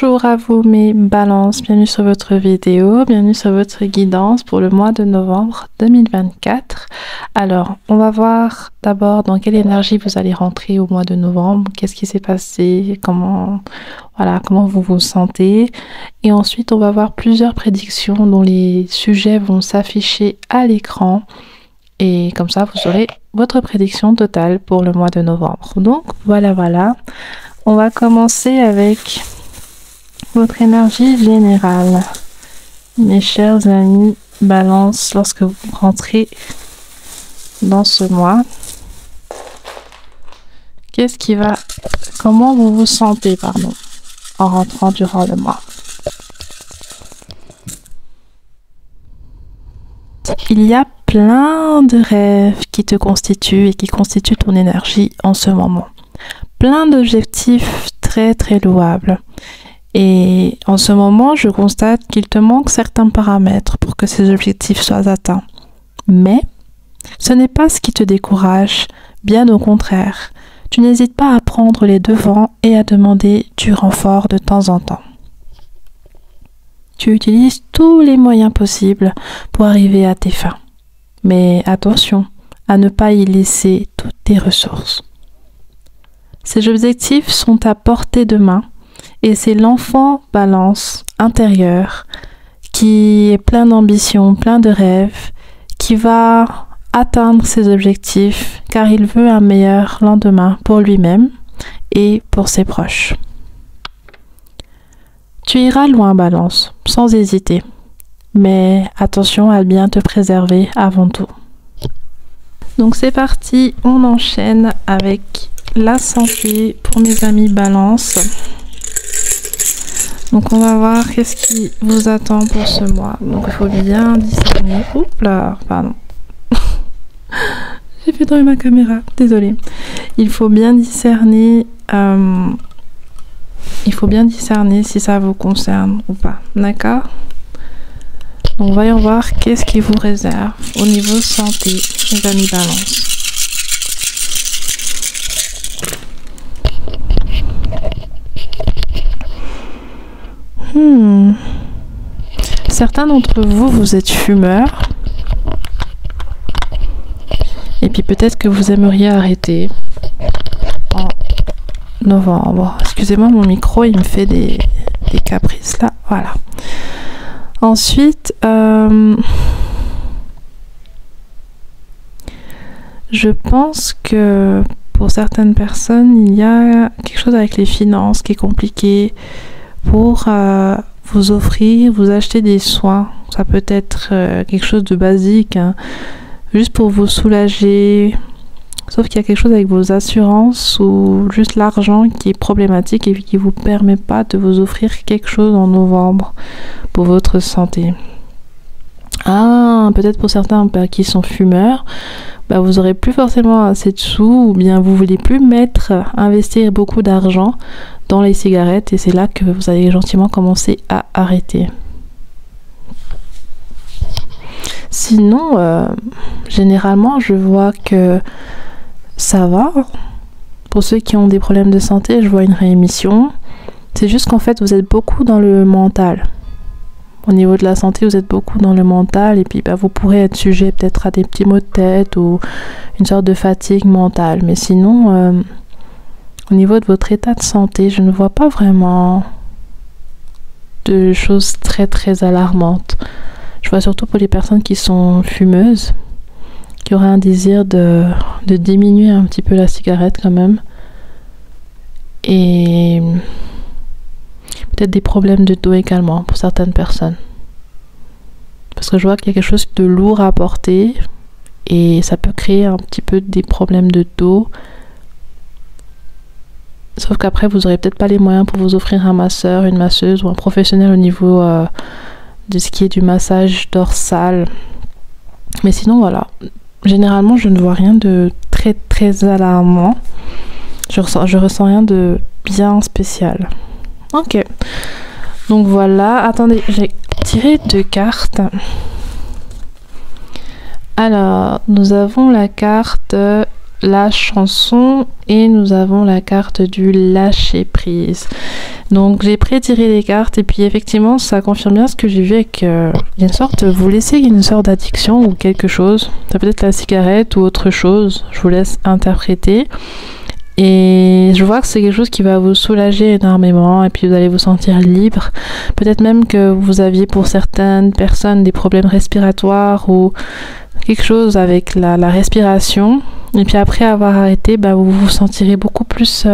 Bonjour à vous mes balances, bienvenue sur votre vidéo, bienvenue sur votre guidance pour le mois de novembre 2024. Alors, on va voir d'abord dans quelle énergie vous allez rentrer au mois de novembre, qu'est-ce qui s'est passé, comment vous vous sentez. Et ensuite, on va voir plusieurs prédictions dont les sujets vont s'afficher à l'écran. Et comme ça, vous aurez votre prédiction totale pour le mois de novembre. Donc, voilà. On va commencer avec votre énergie générale. Mes chers amis Balance, lorsque vous rentrez dans ce mois, comment vous vous sentez, en rentrant durant le mois? Il y a plein de rêves qui te constituent et qui constituent ton énergie en ce moment. Plein d'objectifs très louables. Et en ce moment, je constate qu'il te manque certains paramètres pour que ces objectifs soient atteints. Mais ce n'est pas ce qui te décourage, bien au contraire. Tu n'hésites pas à prendre les devants et à demander du renfort de temps en temps. Tu utilises tous les moyens possibles pour arriver à tes fins. Mais attention à ne pas y laisser toutes tes ressources. Ces objectifs sont à portée de main et c'est l'enfant Balance intérieur qui est plein d'ambition, plein de rêves, qui va atteindre ses objectifs car il veut un meilleur lendemain pour lui-même et pour ses proches. Tu iras loin Balance, sans hésiter, mais attention à bien te préserver avant tout. Donc c'est parti, on enchaîne avec la santé pour mes amis Balance. Donc on va voir qu'est-ce qui vous attend pour ce mois. Donc il faut bien discerner. Oups là, pardon. J'ai fait tomber ma caméra, désolée. Il faut bien discerner si ça vous concerne ou pas. D'accord? Donc voyons voir qu'est-ce qui vous réserve au niveau santé, mes amis Balance. Certains d'entre vous, vous êtes fumeurs. Et puis peut-être que vous aimeriez arrêter en novembre. Excusez-moi, mon micro, il me fait des caprices là. Voilà. Ensuite, je pense que pour certaines personnes, il y a quelque chose avec les finances qui est compliqué. Pour vous acheter des soins, ça peut être quelque chose de basique, juste pour vous soulager, sauf qu'il y a quelque chose avec vos assurances ou juste l'argent qui est problématique et qui vous permet pas de vous offrir quelque chose en novembre pour votre santé. Peut-être pour certains qui sont fumeurs, vous aurez plus forcément assez de sous ou bien vous voulez plus investir beaucoup d'argent dans les cigarettes et c'est là que vous allez gentiment commencer à arrêter. Sinon, généralement, je vois que ça va. Pour ceux qui ont des problèmes de santé, je vois une réémission. C'est juste qu'en fait, vous êtes beaucoup dans le mental. Au niveau de la santé, vous êtes beaucoup dans le mental et puis vous pourrez être sujet peut-être à des petits maux de tête ou une sorte de fatigue mentale. Mais sinon, au niveau de votre état de santé, je ne vois pas vraiment de choses très alarmantes. Je vois surtout pour les personnes qui sont fumeuses, qui auraient un désir de diminuer un petit peu la cigarette quand même. Et peut-être des problèmes de dos également pour certaines personnes. Parce que je vois qu'il y a quelque chose de lourd à porter et ça peut créer un petit peu des problèmes de dos. Sauf qu'après, vous n'aurez peut-être pas les moyens pour vous offrir un masseur, une masseuse ou un professionnel au niveau de ce qui est du massage dorsal. Mais sinon, voilà. Généralement, je ne vois rien de très alarmant. Je ressens rien de bien spécial. Ok. Donc voilà. Attendez, j'ai tiré 2 cartes. Alors, nous avons la carte la chanson et nous avons la carte du lâcher prise. Donc j'ai pré-tiré les cartes et puis effectivement ça confirme bien ce que j'ai vu avec une sorte, vous laissez une sorte d'addiction ou quelque chose, ça peut être la cigarette ou autre chose, je vous laisse interpréter. Et je vois que c'est quelque chose qui va vous soulager énormément et puis vous allez vous sentir libre. Peut-être même que vous aviez pour certaines personnes des problèmes respiratoires ou quelque chose avec la respiration. Et puis après avoir arrêté, vous vous sentirez beaucoup plus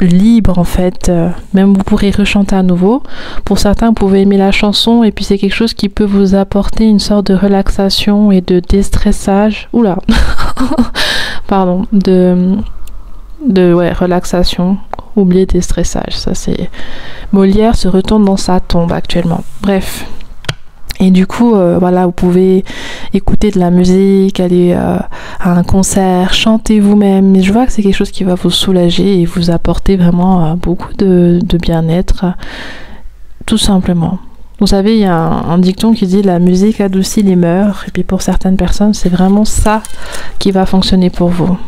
libre en fait. Même vous pourrez rechanter à nouveau. Pour certains, vous pouvez aimer la chanson et puis c'est quelque chose qui peut vous apporter une sorte de relaxation et de déstressage. Oula pardon, relaxation, oublier déstressage. Ça c'est Molière se retourne dans sa tombe actuellement. Bref. Et du coup, voilà, vous pouvez écouter de la musique, aller à un concert, chanter vous-même. Mais je vois que c'est quelque chose qui va vous soulager et vous apporter vraiment beaucoup de bien-être, tout simplement. Vous savez, il y a un dicton qui dit « la musique adoucit les mœurs ». Et puis pour certaines personnes, c'est vraiment ça qui va fonctionner pour vous.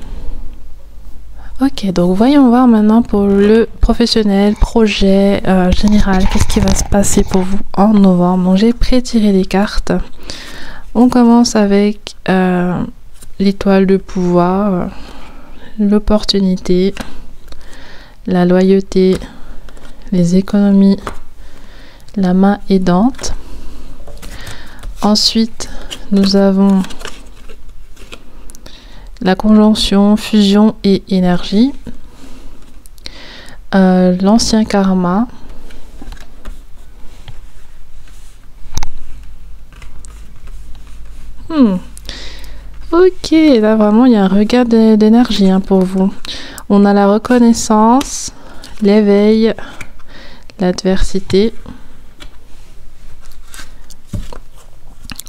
Ok, donc voyons voir maintenant pour le professionnel, projet général, qu'est-ce qui va se passer pour vous en novembre. Donc j'ai pré-tiré les cartes. On commence avec l'étoile de pouvoir, l'opportunité, la loyauté, les économies, la main aidante. Ensuite, nous avons la conjonction fusion et énergie, l'ancien karma, ok, là vraiment il y a un regain d'énergie pour vous. On a la reconnaissance, l'éveil, l'adversité.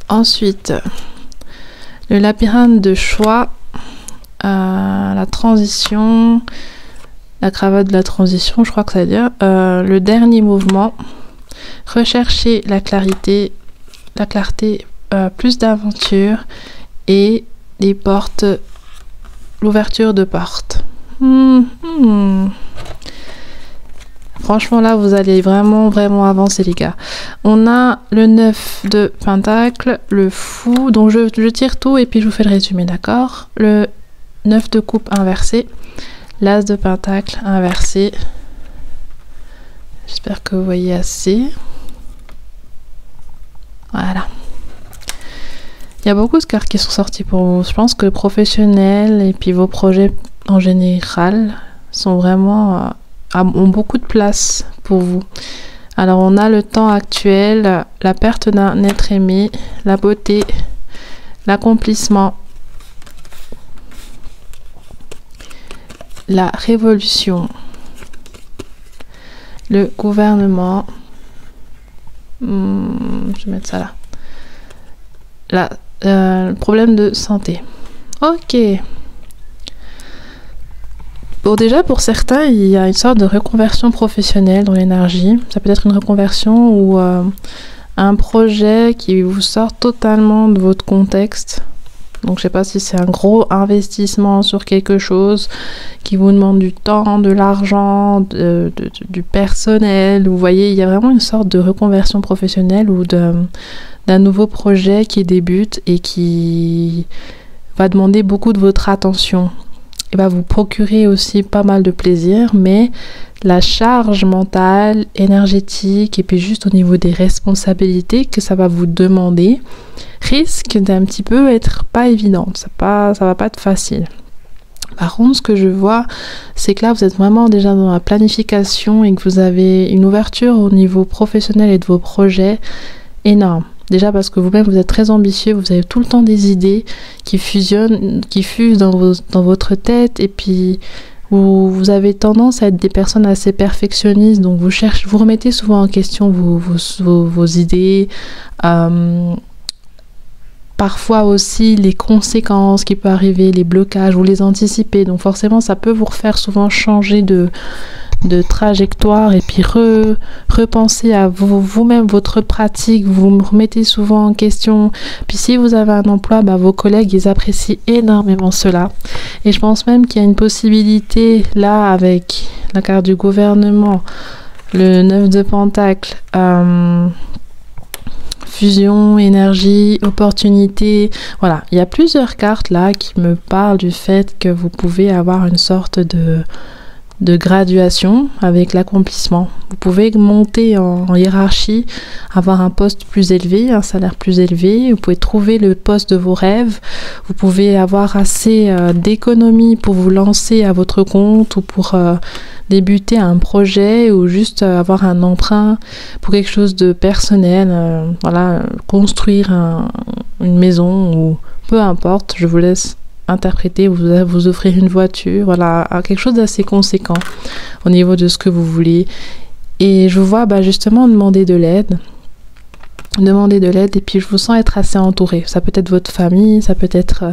Ensuite, le labyrinthe de choix, la transition, la cravate de la transition, je crois que ça veut dire, le dernier mouvement, rechercher la clarté, plus d'aventure et les portes, l'ouverture de portes. Franchement là vous allez vraiment avancer les gars. On a le 9 de pentacle, le fou, donc je tire tout et puis je vous fais le résumé, d'accord. Le 9 de coupe inversé, l'as de pentacle inversé. J'espère que vous voyez assez. Voilà. Il y a beaucoup de cartes qui sont sorties pour vous. Je pense que le professionnel et puis vos projets en général sont vraiment ont beaucoup de place pour vous. Alors on a le temps actuel, la perte d'un être aimé, la beauté, l'accomplissement, la révolution, le gouvernement, je vais mettre ça là, le problème de santé. Ok. Bon, déjà pour certains il y a une sorte de reconversion professionnelle dans l'énergie. Ça peut être une reconversion ou un projet qui vous sort totalement de votre contexte. Donc je sais pas si c'est un gros investissement sur quelque chose qui vous demande du temps, de l'argent, du personnel. Vous voyez, il y a vraiment une sorte de reconversion professionnelle ou d'un nouveau projet qui débute et qui va demander beaucoup de votre attention. Et va vous procurer aussi pas mal de plaisir, mais la charge mentale, énergétique et puis juste au niveau des responsabilités que ça va vous demander risque d'un petit peu être pas évidente. Ça va pas être facile. Par contre, ce que je vois, c'est que là, vous êtes vraiment déjà dans la planification et que vous avez une ouverture au niveau professionnel et de vos projets énorme. Déjà parce que vous-même, vous êtes très ambitieux, vous avez tout le temps des idées qui fusionnent, qui fusent dans votre tête et puis vous avez tendance à être des personnes assez perfectionnistes, donc vous remettez souvent en question vos idées, parfois aussi les conséquences qui peuvent arriver, les blocages, vous les anticipez, donc forcément ça peut vous refaire souvent changer de trajectoire et puis repenser à vous-même votre pratique, vous remettez souvent en question. Puis si vous avez un emploi, vos collègues ils apprécient énormément cela et je pense même qu'il y a une possibilité là avec la carte du gouvernement, le 9 de Pentacle, fusion, énergie, opportunité. Voilà, il y a plusieurs cartes là qui me parlent du fait que vous pouvez avoir une sorte de graduation avec l'accomplissement. Vous pouvez monter en hiérarchie, avoir un poste plus élevé, un salaire plus élevé. Vous pouvez trouver le poste de vos rêves. Vous pouvez avoir assez d'économies pour vous lancer à votre compte ou pour débuter un projet ou juste avoir un emprunt pour quelque chose de personnel. Voilà, construire une maison ou peu importe. Je vous laisse interpréter, vous offrir une voiture, voilà, quelque chose d'assez conséquent au niveau de ce que vous voulez. Et je vous vois justement demander de l'aide et puis je vous sens être assez entouré. Ça peut être votre famille, ça peut être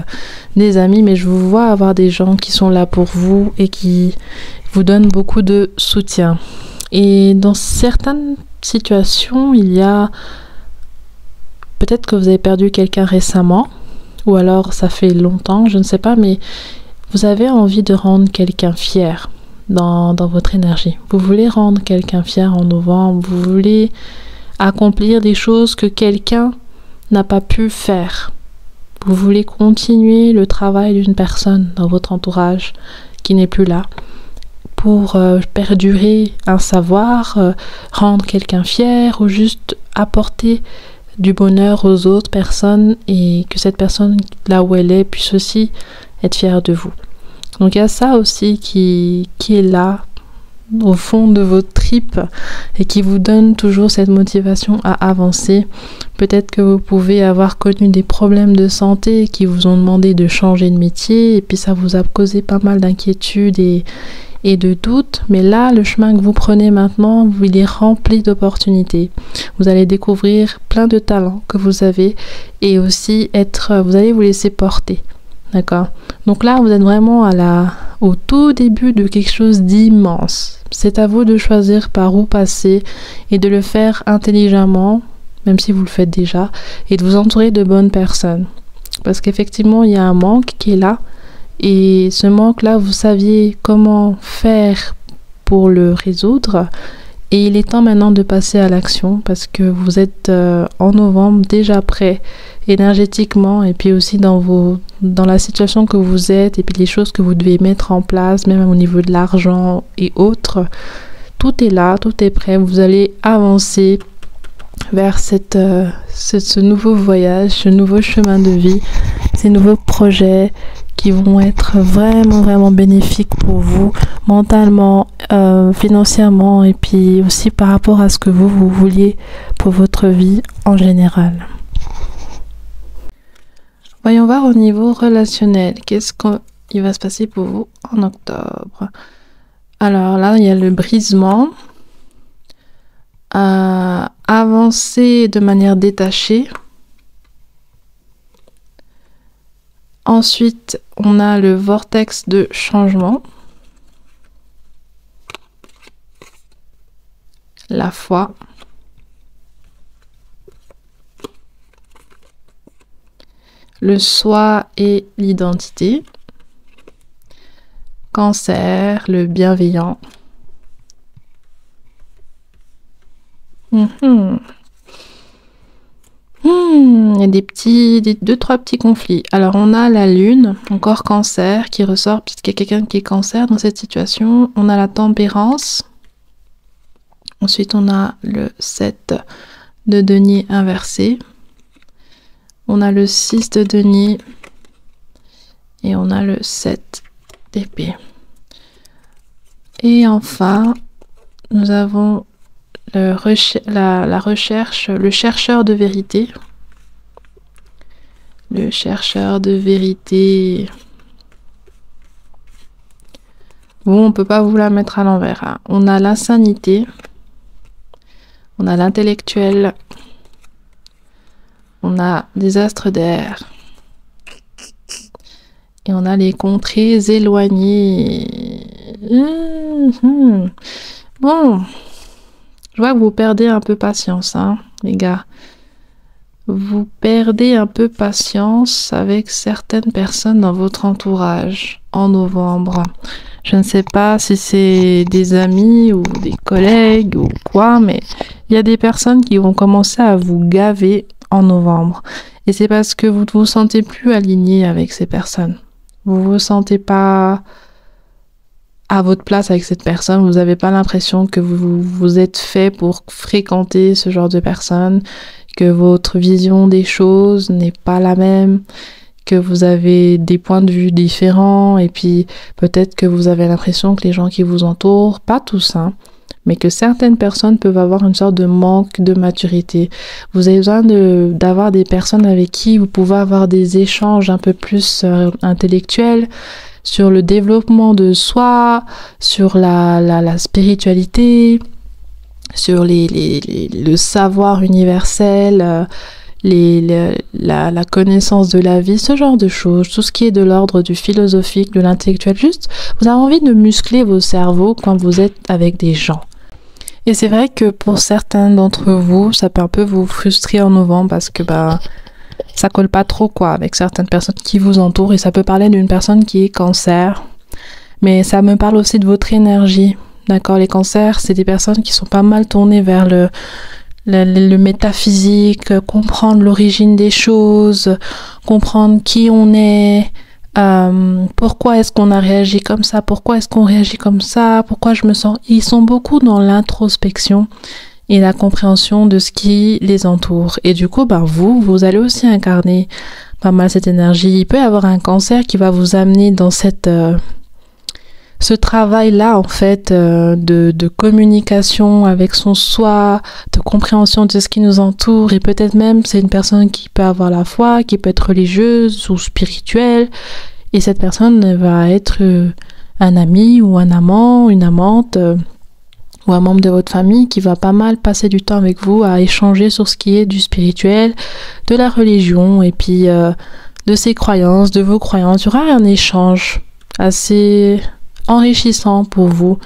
des amis, mais je vous vois avoir des gens qui sont là pour vous et qui vous donnent beaucoup de soutien. Et dans certaines situations, il y a peut-être que vous avez perdu quelqu'un récemment, ou alors ça fait longtemps, je ne sais pas, mais vous avez envie de rendre quelqu'un fier dans votre énergie. Vous voulez rendre quelqu'un fier en novembre, vous voulez accomplir des choses que quelqu'un n'a pas pu faire. Vous voulez continuer le travail d'une personne dans votre entourage qui n'est plus là pour perdurer un savoir, rendre quelqu'un fier ou juste apporter du bonheur aux autres personnes et que cette personne, là où elle est, puisse aussi être fière de vous. Donc il y a ça aussi qui est là, au fond de votre tripes et qui vous donne toujours cette motivation à avancer. Peut-être que vous pouvez avoir connu des problèmes de santé qui vous ont demandé de changer de métier et puis ça vous a causé pas mal d'inquiétudes et de doutes, mais là, le chemin que vous prenez maintenant, il est rempli d'opportunités. Vous allez découvrir plein de talents que vous avez et aussi vous allez vous laisser porter. D'accord? Donc là, vous êtes vraiment au tout début de quelque chose d'immense. C'est à vous de choisir par où passer et de le faire intelligemment, même si vous le faites déjà, et de vous entourer de bonnes personnes. Parce qu'effectivement, il y a un manque qui est là. Et ce manque-là, vous saviez comment faire pour le résoudre. Et il est temps maintenant de passer à l'action parce que vous êtes en novembre déjà prêt énergétiquement et puis aussi dans la situation que vous êtes et puis les choses que vous devez mettre en place, même au niveau de l'argent et autres. Tout est là, tout est prêt. Vous allez avancer vers ce nouveau voyage, ce nouveau chemin de vie, ces nouveaux projets qui vont être vraiment, vraiment bénéfiques pour vous, mentalement, financièrement, et puis aussi par rapport à ce que vous vouliez pour votre vie en général. Voyons voir au niveau relationnel, qu'est-ce qu'il va se passer pour vous en octobre. Alors là, il y a le brisement, avancer de manière détachée. Ensuite, on a le vortex de changement, la foi, le soi et l'identité, Cancer, le bienveillant. Il y a deux, trois petits conflits. Alors, on a la lune, encore Cancer, qui ressort, puisqu'il y a quelqu'un qui est Cancer dans cette situation. On a la tempérance. Ensuite, on a le 7 de denier inversé. On a le 6 de denier. Et on a le 7 d'épée. Et enfin, nous avons la recherche, le chercheur de vérité. Le chercheur de vérité. Bon, on ne peut pas vous la mettre à l'envers. Hein. On a l'insanité. On a l'intellectuel. On a des astres d'air. Et on a les contrées éloignées. Bon. Je vois que vous perdez un peu patience, hein, les gars. vous perdez un peu patience avec certaines personnes dans votre entourage en novembre. Je ne sais pas si c'est des amis ou des collègues ou quoi, mais il y a des personnes qui vont commencer à vous gaver en novembre. Et c'est parce que vous ne vous sentez plus aligné avec ces personnes. Vous ne vous sentez pas à votre place avec cette personne. Vous n'avez pas l'impression que vous êtes fait pour fréquenter ce genre de personnes, que votre vision des choses n'est pas la même, que vous avez des points de vue différents, et puis peut-être que vous avez l'impression que les gens qui vous entourent, pas tous, hein, mais que certaines personnes peuvent avoir une sorte de manque de maturité. Vous avez besoin d'avoir des personnes avec qui vous pouvez avoir des échanges un peu plus intellectuels sur le développement de soi, sur la spiritualité, sur le savoir universel, la connaissance de la vie, ce genre de choses, tout ce qui est de l'ordre du philosophique, de l'intellectuel. Juste, vous avez envie de muscler vos cerveaux quand vous êtes avec des gens. Et c'est vrai que pour certains d'entre vous, ça peut un peu vous frustrer en novembre parce que ça colle pas trop quoi avec certaines personnes qui vous entourent, et ça peut parler d'une personne qui est cancer, mais ça me parle aussi de votre énergie. D'accord, les cancers, c'est des personnes qui sont pas mal tournées vers le métaphysique, comprendre l'origine des choses, comprendre qui on est, pourquoi est-ce qu'on a réagi comme ça, pourquoi est-ce qu'on réagit comme ça, pourquoi je me sens... Ils sont beaucoup dans l'introspection et la compréhension de ce qui les entoure. Et du coup, vous allez aussi incarner pas mal cette énergie. Il peut y avoir un cancer qui va vous amener dans ce travail-là, en fait, de communication avec son soi, de compréhension de ce qui nous entoure, et peut-être même c'est une personne qui peut avoir la foi, qui peut être religieuse ou spirituelle, et cette personne va être un ami ou un amant, une amante, ou un membre de votre famille qui va pas mal passer du temps avec vous à échanger sur ce qui est du spirituel, de la religion, et puis de ses croyances, de vos croyances. Il y aura un échange assez enrichissant pour vous.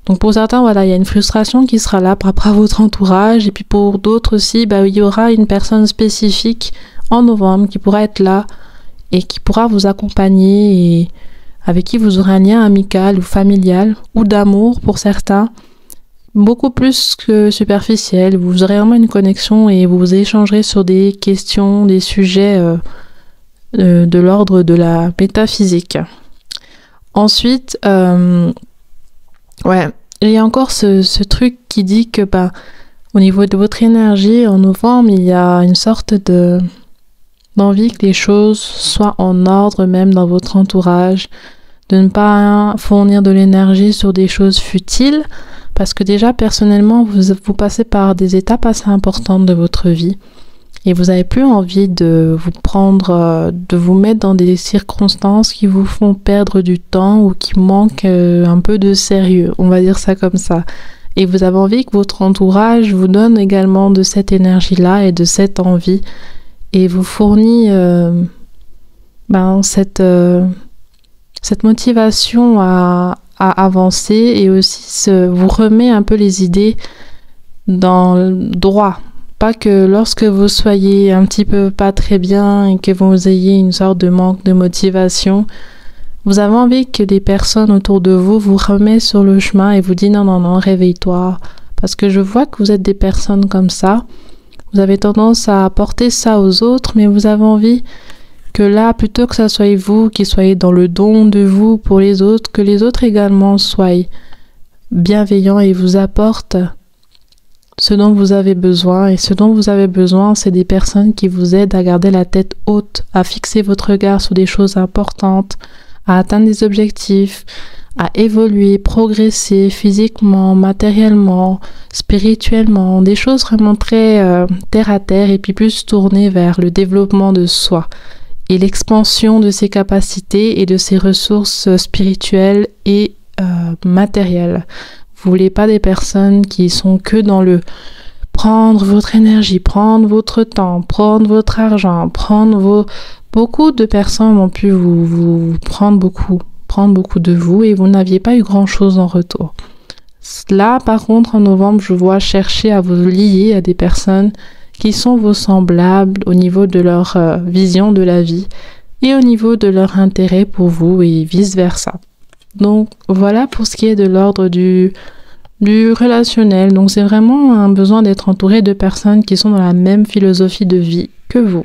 Donc pour certains, voilà, il y a une frustration qui sera là par rapport à votre entourage, et puis pour d'autres aussi, il y aura une personne spécifique en novembre qui pourra être là et qui pourra vous accompagner, et avec qui vous aurez un lien amical ou familial ou d'amour pour certains, beaucoup plus que superficiel. Vous aurez vraiment une connexion et vous échangerez sur des questions, des sujets de l'ordre de la métaphysique. Ensuite, il y a encore ce truc qui dit que au niveau de votre énergie en novembre, il y a une sorte d'envie que les choses soient en ordre même dans votre entourage, de ne pas fournir de l'énergie sur des choses futiles, parce que déjà personnellement vous passez par des étapes assez importantes de votre vie. Et vous n'avez plus envie de vous mettre dans des circonstances qui vous font perdre du temps ou qui manquent un peu de sérieux, on va dire ça comme ça. Et vous avez envie que votre entourage vous donne également de cette énergie-là et de cette envie, et vous fournit cette motivation à avancer, et aussi vous remet un peu les idées dans le droit. Pas que lorsque vous soyez un petit peu pas très bien et que vous ayez une sorte de manque de motivation, vous avez envie que des personnes autour de vous remettent sur le chemin et vous disent non, réveille-toi. Parce que je vois que vous êtes des personnes comme ça. Vous avez tendance à apporter ça aux autres, mais vous avez envie que là, plutôt que ça soit vous qui soyez dans le don de vous pour les autres, que les autres également soient bienveillants et vous apportent ce dont vous avez besoin. Et ce dont vous avez besoin, c'est des personnes qui vous aident à garder la tête haute, à fixer votre regard sur des choses importantes, à atteindre des objectifs, à évoluer, progresser physiquement, matériellement, spirituellement, des choses vraiment très terre à terre, et puis plus tournées vers le développement de soi et l'expansion de ses capacités et de ses ressources spirituelles et matérielles. Vous voulez pas des personnes qui sont que dans le prendre votre énergie, prendre votre temps, prendre votre argent, Beaucoup de personnes ont pu vous prendre beaucoup de vous, et vous n'aviez pas eu grand-chose en retour. Là, par contre, en novembre, je vois chercher à vous lier à des personnes qui sont vos semblables au niveau de leur vision de la vie et au niveau de leur intérêt pour vous et vice-versa. Donc voilà pour ce qui est de l'ordre du relationnel. Donc c'est vraiment un besoin d'être entouré de personnes qui sont dans la même philosophie de vie que vous.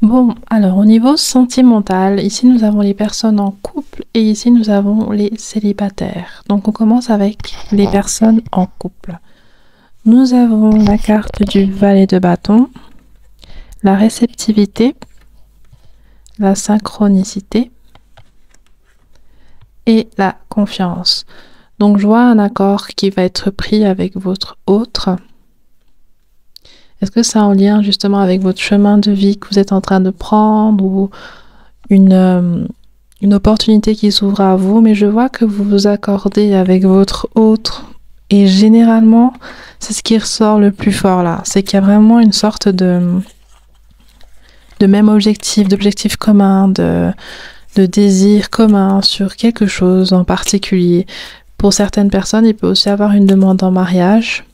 Bon, alors au niveau sentimental, ici nous avons les personnes en couple et ici nous avons les célibataires. Donc on commence avec les personnes en couple. Nous avons la carte du valet de bâton, la réceptivité, la synchronicité et la confiance. Donc je vois un accord qui va être pris avec votre autre. Est-ce que c'est en lien justement avec votre chemin de vie que vous êtes en train de prendre ou une opportunité qui s'ouvre à vous? Mais je vois que vous vous accordez avec votre autre et généralement c'est ce qui ressort le plus fort là. C'est qu'il y a vraiment une sorte de même objectif, d'objectif commun, de désir commun sur quelque chose en particulier. Pour certaines personnes, il peut aussi avoir une demande en mariage.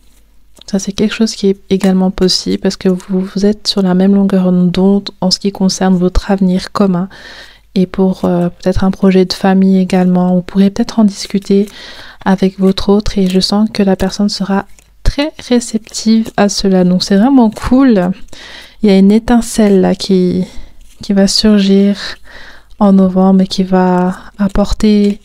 Ça, c'est quelque chose qui est également possible parce que vous êtes sur la même longueur d'onde en ce qui concerne votre avenir commun. Et pour peut-être un projet de famille également, vous pourrez peut-être en discuter avec votre autre et je sens que la personne sera très réceptive à cela. Donc c'est vraiment cool. Il y a une étincelle là qui va surgir en novembre et qui va apporter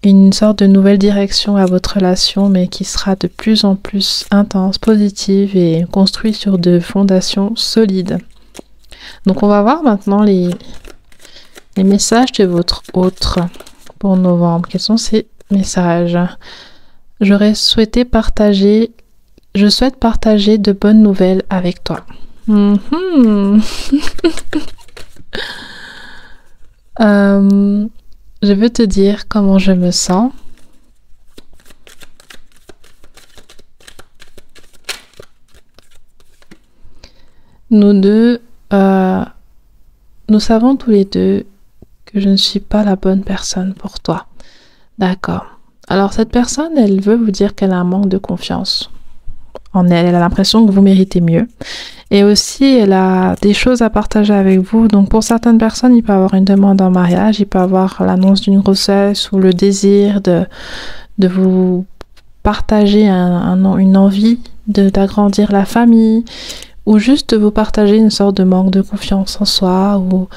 une sorte de nouvelle direction à votre relation, mais qui sera de plus en plus intense, positive et construite sur de fondations solides. Donc on va voir maintenant les messages de votre autre pour novembre. Quels sont ces messages? Je souhaite partager de bonnes nouvelles avec toi. Je veux te dire comment je me sens. Nous deux, nous savons tous les deux que je ne suis pas la bonne personne pour toi. D'accord. Alors cette personne, elle veut vous dire qu'elle a un manque de confiance en elle. Elle a l'impression que vous méritez mieux. Et aussi, elle a des choses à partager avec vous. Donc pour certaines personnes, il peut y avoir une demande en mariage, il peut y avoir l'annonce d'une grossesse ou le désir de vous partager une envie d'agrandir la famille ou juste de vous partager une sorte de manque de confiance en soi ou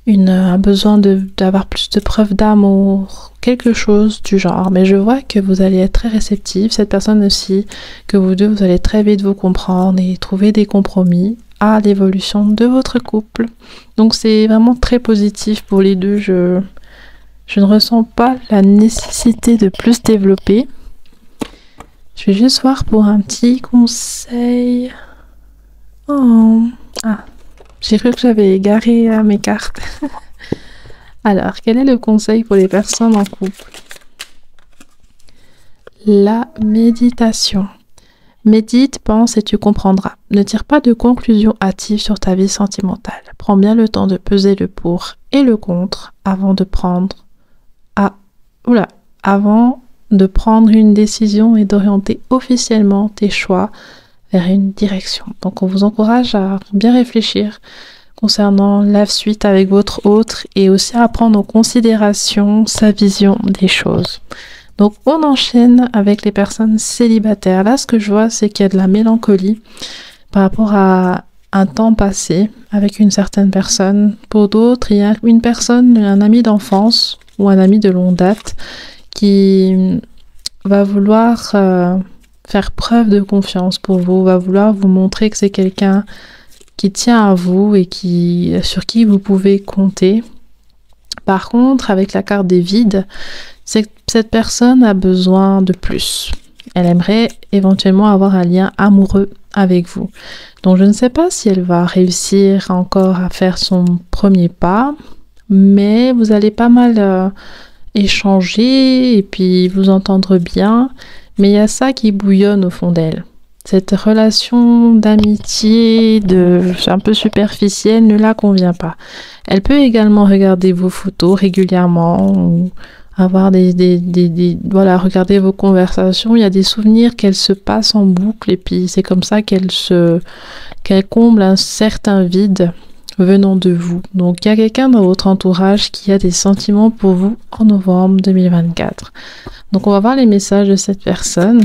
un besoin d'avoir plus de preuves d'amour, quelque chose du genre. Mais je vois que vous allez être très réceptive, cette personne aussi, que vous deux, vous allez très vite vous comprendre et trouver des compromis à l'évolution de votre couple. Donc c'est vraiment très positif pour les deux. Je ne ressens pas la nécessité de plus développer. Je vais juste voir pour un petit conseil. Oh. Ah. J'ai cru que j'avais égaré mes cartes. Alors, quel est le conseil pour les personnes en couple? La méditation. Médite, pense et tu comprendras. Ne tire pas de conclusions hâtives sur ta vie sentimentale. Prends bien le temps de peser le pour et le contre avant de prendre une décision et d'orienter officiellement tes choix vers une direction. Donc on vous encourage à bien réfléchir concernant la suite avec votre autre et aussi à prendre en considération sa vision des choses. Donc on enchaîne avec les personnes célibataires. Là, ce que je vois, c'est qu'il y a de la mélancolie par rapport à un temps passé avec une certaine personne. Pour d'autres, il y a une personne, un ami d'enfance ou un ami de longue date qui va vouloir faire preuve de confiance pour vous, va vouloir vous montrer que c'est quelqu'un qui tient à vous et sur qui vous pouvez compter. Par contre, avec la carte des vides, cette personne a besoin de plus. Elle aimerait éventuellement avoir un lien amoureux avec vous. Donc je ne sais pas si elle va réussir encore à faire son premier pas, mais vous allez pas mal échanger et puis vous entendre bien. Mais il y a ça qui bouillonne au fond d'elle. Cette relation d'amitié, un peu superficielle, ne la convient pas. Elle peut également regarder vos photos régulièrement ou avoir voilà, regarder vos conversations. Il y a des souvenirs qu'elles se passent en boucle et puis c'est comme ça qu'elles comblent un certain vide venant de vous. Donc il y a quelqu'un dans votre entourage qui a des sentiments pour vous en novembre 2024. Donc on va voir les messages de cette personne.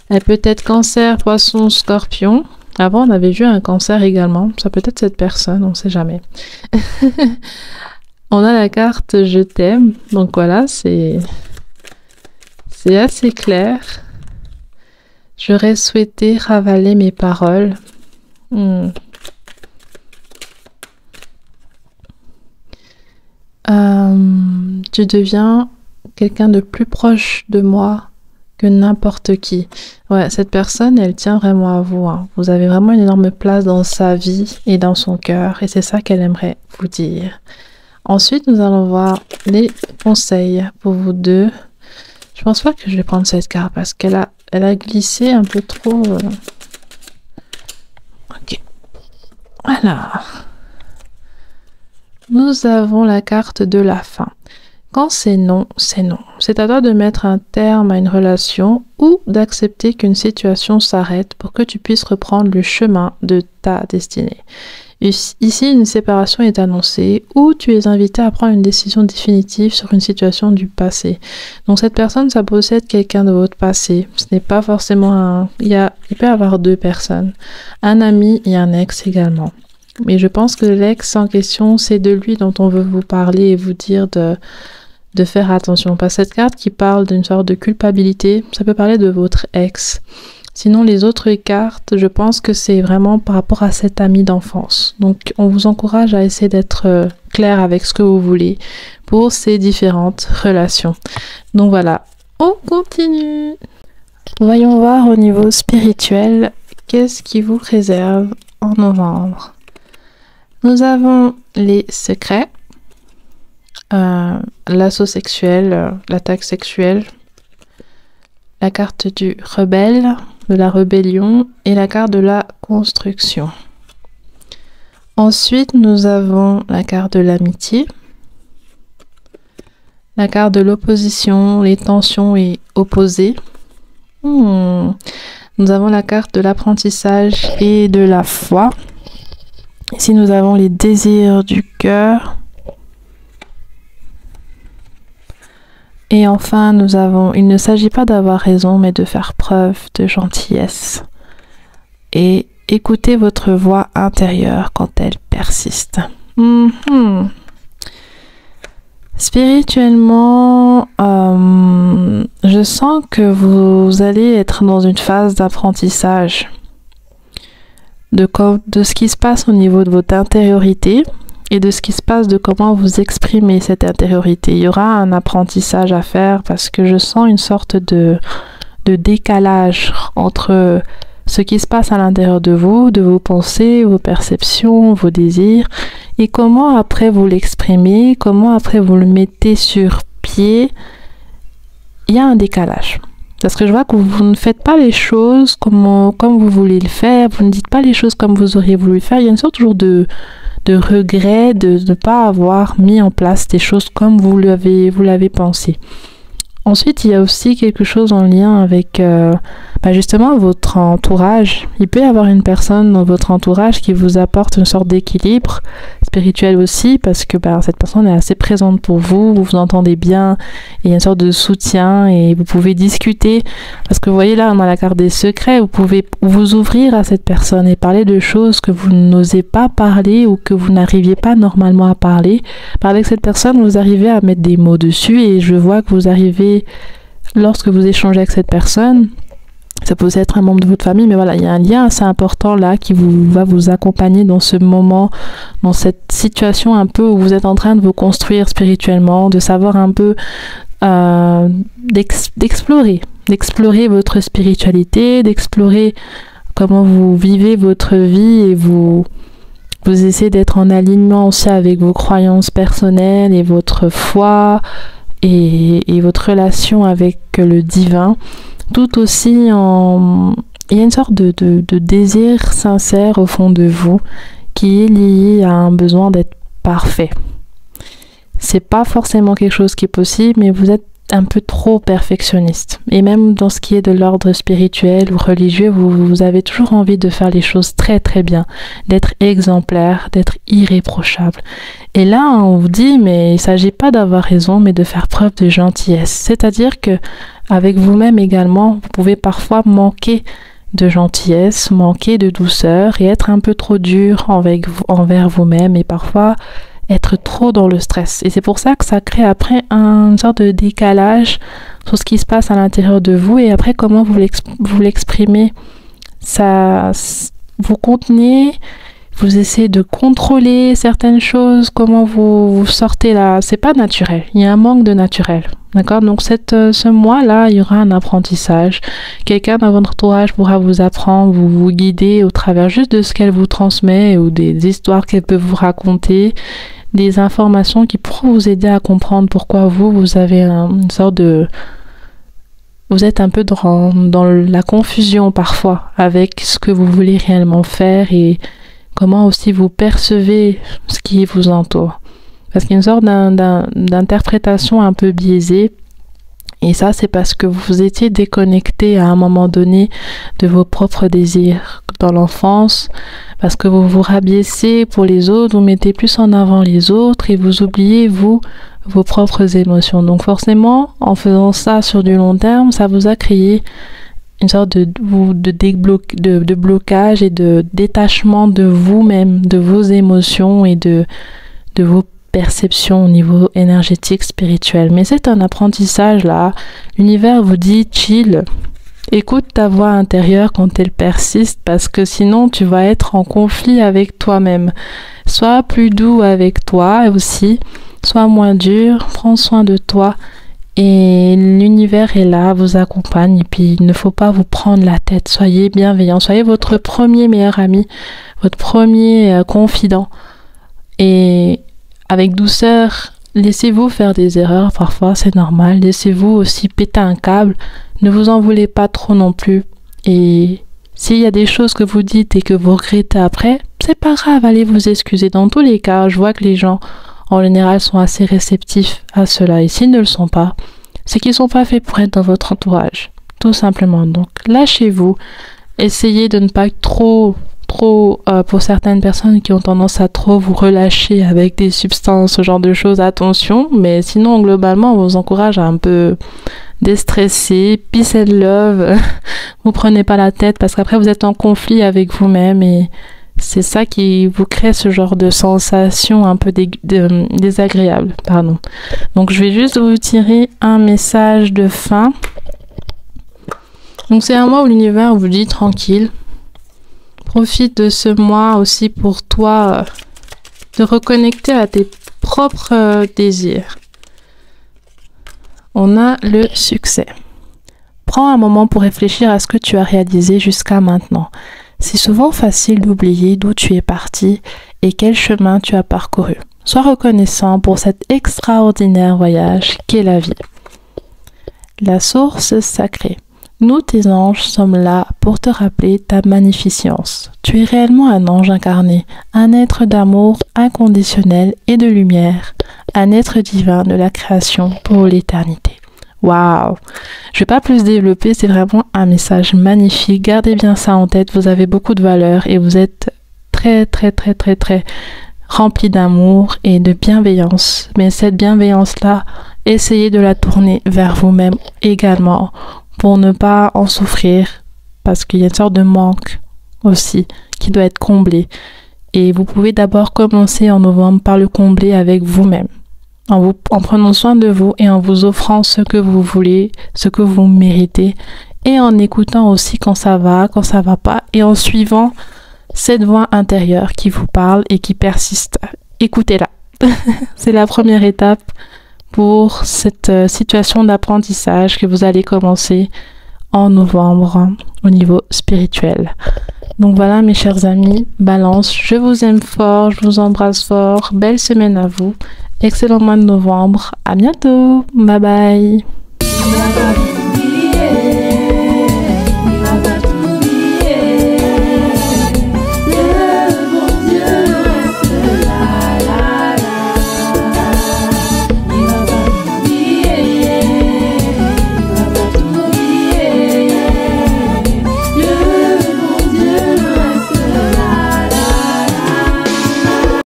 Elle peut être cancer, poisson, scorpion. Avant on avait vu un cancer également. Ça peut être cette personne, on ne sait jamais. On a la carte je t'aime. Donc voilà, c'est assez clair. J'aurais souhaité ravaler mes paroles. Tu deviens quelqu'un de plus proche de moi que n'importe qui. Ouais, cette personne, elle tient vraiment à vous. Hein. Vous avez vraiment une énorme place dans sa vie et dans son cœur. Et c'est ça qu'elle aimerait vous dire. Ensuite, nous allons voir les conseils pour vous deux. Je pense pas que je vais prendre cette carte parce qu'elle a glissé un peu trop. Ok. Alors. Nous avons la carte de la fin. Quand c'est non, c'est non. C'est à toi de mettre un terme à une relation ou d'accepter qu'une situation s'arrête pour que tu puisses reprendre le chemin de ta destinée. Ici, une séparation est annoncée ou tu es invité à prendre une décision définitive sur une situation du passé. Donc cette personne, ça possède quelqu'un de votre passé. Ce n'est pas forcément il peut y avoir deux personnes. Un ami et un ex également. Mais je pense que l'ex en question, c'est de lui dont on veut vous parler et vous dire de faire attention. Parce que cette carte qui parle d'une sorte de culpabilité, ça peut parler de votre ex. Sinon, les autres cartes, je pense que c'est vraiment par rapport à cet ami d'enfance. Donc, on vous encourage à essayer d'être clair avec ce que vous voulez pour ces différentes relations. Donc voilà, on continue. Voyons voir au niveau spirituel, qu'est-ce qui vous réserve en novembre. Nous avons les secrets, l'assaut sexuel, l'attaque sexuelle, la carte du rebelle, de la rébellion et la carte de la construction. Ensuite, nous avons la carte de l'amitié, la carte de l'opposition, les tensions et opposés. Nous avons la carte de l'apprentissage et de la foi. Ici, nous avons les désirs du cœur. Et enfin, nous avons, il ne s'agit pas d'avoir raison, mais de faire preuve de gentillesse. Et écoutez votre voix intérieure quand elle persiste. Spirituellement, je sens que vous allez être dans une phase d'apprentissage. De ce qui se passe au niveau de votre intériorité et de ce qui se passe de comment vous exprimez cette intériorité. Il y aura un apprentissage à faire parce que je sens une sorte de décalage entre ce qui se passe à l'intérieur de vous, de vos pensées, vos perceptions, vos désirs et comment après vous l'exprimez, comment après vous le mettez sur pied. Il y a un décalage. Parce que je vois que vous ne faites pas les choses comme vous voulez le faire, vous ne dites pas les choses comme vous auriez voulu le faire. Il y a une sorte toujours de regret de ne pas avoir mis en place des choses comme vous l'avez pensé. Ensuite, il y a aussi quelque chose en lien avec justement votre entourage. Il peut y avoir une personne dans votre entourage qui vous apporte une sorte d'équilibre spirituel aussi parce que cette personne est assez présente pour vous, vous vous entendez bien, il y a une sorte de soutien et vous pouvez discuter parce que vous voyez là on a la carte des secrets, vous pouvez vous ouvrir à cette personne et parler de choses que vous n'osez pas parler ou que vous n'arriviez pas normalement à parler. Avec cette personne vous arrivez à mettre des mots dessus et je vois que vous arrivez lorsque vous échangez avec cette personne. Ça peut aussi être un membre de votre famille, mais voilà, il y a un lien assez important là qui va vous accompagner dans ce moment, dans cette situation un peu où vous êtes en train de vous construire spirituellement, de savoir un peu d'explorer votre spiritualité, d'explorer comment vous vivez votre vie et vous essayez d'être en alignement aussi avec vos croyances personnelles et votre foi et votre relation avec le divin. Tout aussi il y a une sorte de désir sincère au fond de vous qui est lié à un besoin d'être parfait. c'est pas forcément quelque chose qui est possible, mais vous êtes un peu trop perfectionniste. Et même dans ce qui est de l'ordre spirituel ou religieux, vous avez toujours envie de faire les choses très très bien, d'être exemplaire, d'être irréprochable. Et là, on vous dit, mais il ne s'agit pas d'avoir raison, mais de faire preuve de gentillesse. C'est-à-dire que avec vous-même également, vous pouvez parfois manquer de gentillesse, manquer de douceur et être un peu trop dur envers vous-même et parfois être trop dans le stress. Et c'est pour ça que ça crée après une sorte de décalage sur ce qui se passe à l'intérieur de vous et après comment vous l'exprimez. Ça, vous contenez, vous essayez de contrôler certaines choses, comment vous sortez là, c'est pas naturel, il y a un manque de naturel. D'accord? Donc ce mois-là, il y aura un apprentissage. Quelqu'un dans votre entourage pourra vous apprendre, vous guider au travers juste de ce qu'elle vous transmet ou des histoires qu'elle peut vous raconter, des informations qui pourront vous aider à comprendre pourquoi vous avez une sorte de... Vous êtes un peu dans la confusion parfois avec ce que vous voulez réellement faire et comment aussi vous percevez ce qui vous entoure. Parce qu'il y a une sorte d'interprétation un peu biaisée. Et ça, c'est parce que vous étiez déconnecté à un moment donné de vos propres désirs dans l'enfance. Parce que vous vous rabaissez pour les autres, vous mettez plus en avant les autres et vous oubliez, vos propres émotions. Donc forcément, en faisant ça sur du long terme, ça vous a créé une sorte de blocage et de détachement de vous-même, de vos émotions et de vos perceptions au niveau énergétique, spirituel. Mais c'est un apprentissage là. L'univers vous dit chill. Écoute ta voix intérieure quand elle persiste parce que sinon tu vas être en conflit avec toi-même. Sois plus doux avec toi aussi. Sois moins dur. Prends soin de toi. Et l'univers est là, vous accompagne. Et puis il ne faut pas vous prendre la tête. Soyez bienveillant. Soyez votre premier meilleur ami. Votre premier confident. Et avec douceur, laissez-vous faire des erreurs, parfois c'est normal. Laissez-vous aussi péter un câble. Ne vous en voulez pas trop non plus. Et s'il y a des choses que vous dites et que vous regrettez après, c'est pas grave, allez vous excuser. Dans tous les cas, je vois que les gens, en général, sont assez réceptifs à cela. Et s'ils ne le sont pas, c'est qu'ils ne sont pas faits pour être dans votre entourage. Tout simplement. Donc, lâchez-vous. Essayez de ne pas être trop pour certaines personnes qui ont tendance à trop vous relâcher avec des substances, ce genre de choses, attention, mais sinon globalement on vous encourage à un peu déstresser, peace and love, vous prenez pas la tête parce qu'après vous êtes en conflit avec vous-même et c'est ça qui vous crée ce genre de sensation un peu désagréable, pardon. Donc je vais juste vous tirer un message de fin. Donc c'est un mois où l'univers vous dit tranquille. Profite de ce mois aussi pour toi de reconnecter à tes propres désirs. On a le succès. Prends un moment pour réfléchir à ce que tu as réalisé jusqu'à maintenant. C'est souvent facile d'oublier d'où tu es parti et quel chemin tu as parcouru. Sois reconnaissant pour cet extraordinaire voyage qu'est la vie. La source sacrée. Nous, tes anges, sommes là pour te rappeler ta magnificence. Tu es réellement un ange incarné, un être d'amour inconditionnel et de lumière, un être divin de la création pour l'éternité. Waouh! Je vais pas plus développer, c'est vraiment un message magnifique. Gardez bien ça en tête, vous avez beaucoup de valeur et vous êtes très rempli d'amour et de bienveillance. Mais cette bienveillance-là, essayez de la tourner vers vous-même également, pour ne pas en souffrir, parce qu'il y a une sorte de manque aussi qui doit être comblé. Et vous pouvez d'abord commencer en novembre par le combler avec vous-même, en prenant soin de vous et en vous offrant ce que vous voulez, ce que vous méritez, et en écoutant aussi quand ça va pas, et en suivant cette voix intérieure qui vous parle et qui persiste. Écoutez-la. C'est la première étape pour cette situation d'apprentissage que vous allez commencer en novembre au niveau spirituel. Donc voilà mes chers amis, Balance, je vous aime fort, je vous embrasse fort, belle semaine à vous, excellent mois de novembre, à bientôt, bye bye.